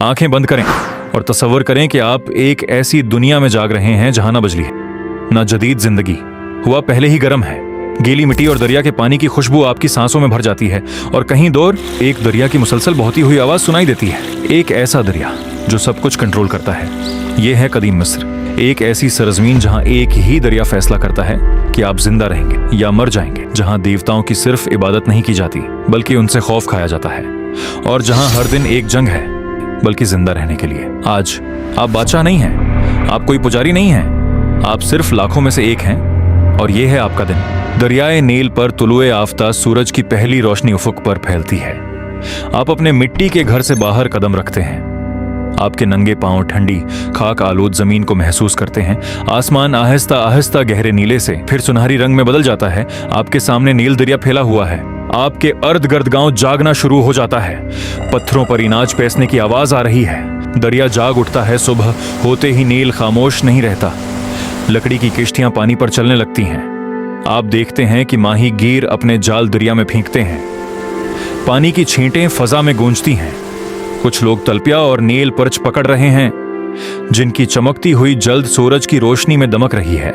आंखें बंद करें और तसव्वुर करें कि आप एक ऐसी दुनिया में जाग रहे हैं जहां ना बिजली है, ना जदीद जिंदगी। हुआ पहले ही गर्म है। गीली मिट्टी और दरिया के पानी की खुशबू आपकी सांसों में भर जाती है और कहीं दूर एक दरिया की मुसलसल बहती हुई आवाज सुनाई देती है। एक ऐसा दरिया जो सब कुछ कंट्रोल करता है। यह है कदीम मिस्र, एक ऐसी सरजमीन जहां एक ही दरिया फैसला करता है कि आप जिंदा रहेंगे या मर जाएंगे, जहां देवताओं की सिर्फ इबादत नहीं की जाती बल्कि उनसे खौफ खाया जाता है, और जहां हर दिन एक जंग है बल्कि जिंदा रहने के लिए। आज आप बादशाह नहीं हैं, आप कोई पुजारी नहीं हैं, आप सिर्फ लाखों में से एक हैं, और ये है आपका दिन। दरियाए नील पर तुलुए आफ्ताब सूरज की पहली रोशनी उफुक पर फैलती है। आप अपने मिट्टी के घर से बाहर कदम रखते हैं। आपके नंगे पांव ठंडी खाक आलूद जमीन को महसूस करते हैं। आसमान आहिस्ता आहिस्ता गहरे नीले से फिर सुनहरी रंग में बदल जाता है। आपके सामने नील दरिया फैला हुआ है। आपके अर्ध गर्द गांव जागना शुरू हो जाता है। पत्थरों पर इनाज पैसने की आवाज आ रही है। दरिया जाग उठता है। सुबह होते ही नील खामोश नहीं रहता। लकड़ी की किश्तियां पानी पर चलने लगती हैं। आप देखते हैं कि माही गिर अपने जाल दरिया में फेंकते हैं। पानी की छींटें फजा में गूंजती हैं। कुछ लोग तलपिया और नील पर्च पकड़ रहे हैं, जिनकी चमकती हुई जल्द सूरज की रोशनी में दमक रही है।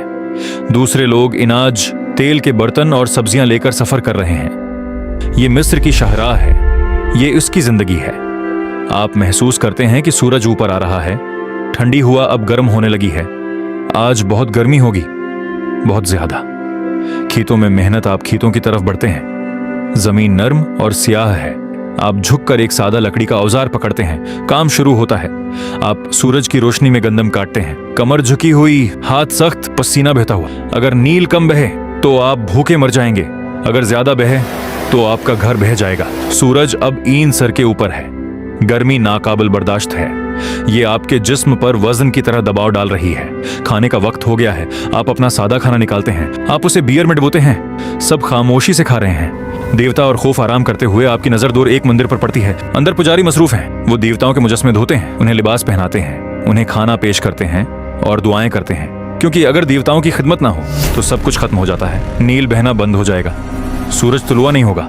दूसरे लोग इनाज, तेल के बर्तन और सब्जियां लेकर सफर कर रहे हैं। ये मिस्र की शाहराह है, ये उसकी जिंदगी है। आप महसूस करते हैं कि सूरज ऊपर आ रहा है। ठंडी हुआ अब गर्म होने लगी है। आज बहुत गर्मी होगी, बहुत ज्यादा। खेतों में मेहनत। आप खेतों की तरफ बढ़ते हैं। जमीन नर्म और स्याह है। आप झुककर एक सादा लकड़ी का औजार पकड़ते हैं। काम शुरू होता है। आप सूरज की रोशनी में गंदम काटते हैं। कमर झुकी हुई, हाथ सख्त, पसीना बहता हुआ। अगर नील कम बहे तो आप भूखे मर जाएंगे, अगर ज्यादा बहे तो आपका घर बह जाएगा। सूरज अब ईंन सर के ऊपर है। गर्मी नाकाबिल बर्दाश्त है। ये आपके जिस्म पर वजन की तरह दबाव डाल रही है। खाने का वक्त हो गया है। आप अपना सादा खाना निकालते हैं। आप उसे बियर में डुबोते हैं। सब खामोशी से खा रहे हैं। देवता और खौफ आराम करते हुए आपकी नजर दूर एक मंदिर पर पड़ती है। अंदर पुजारी मसरूफ हैं। वो देवताओं के मुजस्मे धोते हैं, उन्हें लिबास पहनाते हैं, उन्हें खाना पेश करते हैं और दुआएं करते हैं, क्योंकि अगर देवताओं की खिदमत ना हो तो सब कुछ खत्म हो जाता है। नील बहना बंद हो जाएगा। सूरज तुलुआ नहीं होगा।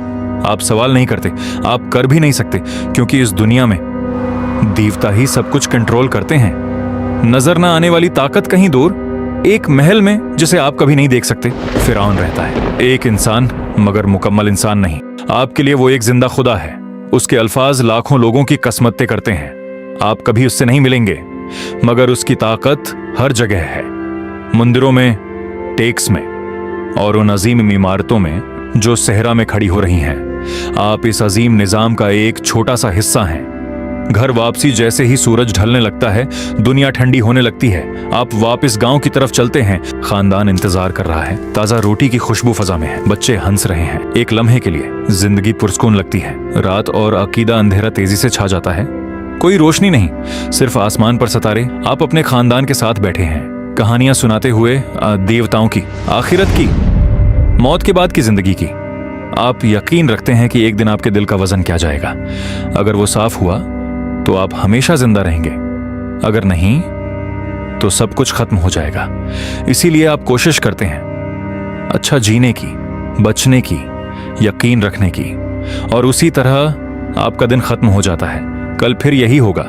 आप सवाल नहीं करते, आप कर भी नहीं सकते, क्योंकि इस दुनिया में देवता ही सब कुछ कंट्रोल करते हैं। नजर ना आने वाली ताकत कहीं दूर एक महल में, जिसे आप कभी नहीं देख सकते, फिरौन रहता है। एक इंसान, मगर मुकम्मल इंसान नहीं। आपके लिए वो एक जिंदा खुदा है। उसके अल्फाज लाखों लोगों की कसमतें करते हैं। आप कभी उससे नहीं मिलेंगे, मगर उसकी ताकत हर जगह है। मंदिरों में, टेक्स में और उन अजीम इमारतों में जो सहरा में खड़ी हो रही हैं। आप इस अजीम निजाम का एक छोटा सा हिस्सा हैं। घर वापसी जैसे ही सूरज ढलने लगता है, दुनिया ठंडी होने लगती है। आप वापस गांव की तरफ चलते हैं। खानदान इंतजार कर रहा है। ताजा रोटी की खुशबू फजा में है। बच्चे हंस रहे हैं। एक लम्हे के लिए जिंदगी पुरस्कून लगती है। रात और अकीदा अंधेरा तेजी से छा जाता है। कोई रोशनी नहीं, सिर्फ आसमान पर सितारे। आप अपने खानदान के साथ बैठे हैं, कहानियां सुनाते हुए, देवताओं की, आखिरत की, मौत के बाद की जिंदगी की। आप यकीन रखते हैं कि एक दिन आपके दिल का वजन क्या जाएगा। अगर वो साफ हुआ तो आप हमेशा जिंदा रहेंगे, अगर नहीं तो सब कुछ खत्म हो जाएगा। इसीलिए आप कोशिश करते हैं अच्छा जीने की, बचने की, यकीन रखने की, और उसी तरह आपका दिन खत्म हो जाता है। कल फिर यही होगा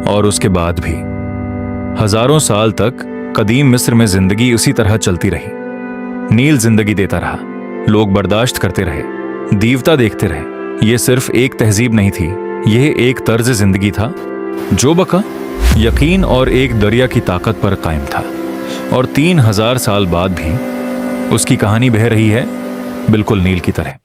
और उसके बाद भी। हजारों साल तक कदीम मिस्र में जिंदगी उसी तरह चलती रही। नील जिंदगी देता रहा, लोग बर्दाश्त करते रहे, देवता देखते रहे। यह सिर्फ एक तहजीब नहीं थी, यह एक तर्ज जिंदगी था जो बका यकीन और एक दरिया की ताकत पर कायम था। और 3000 साल बाद भी उसकी कहानी बह रही है, बिल्कुल नील की तरह।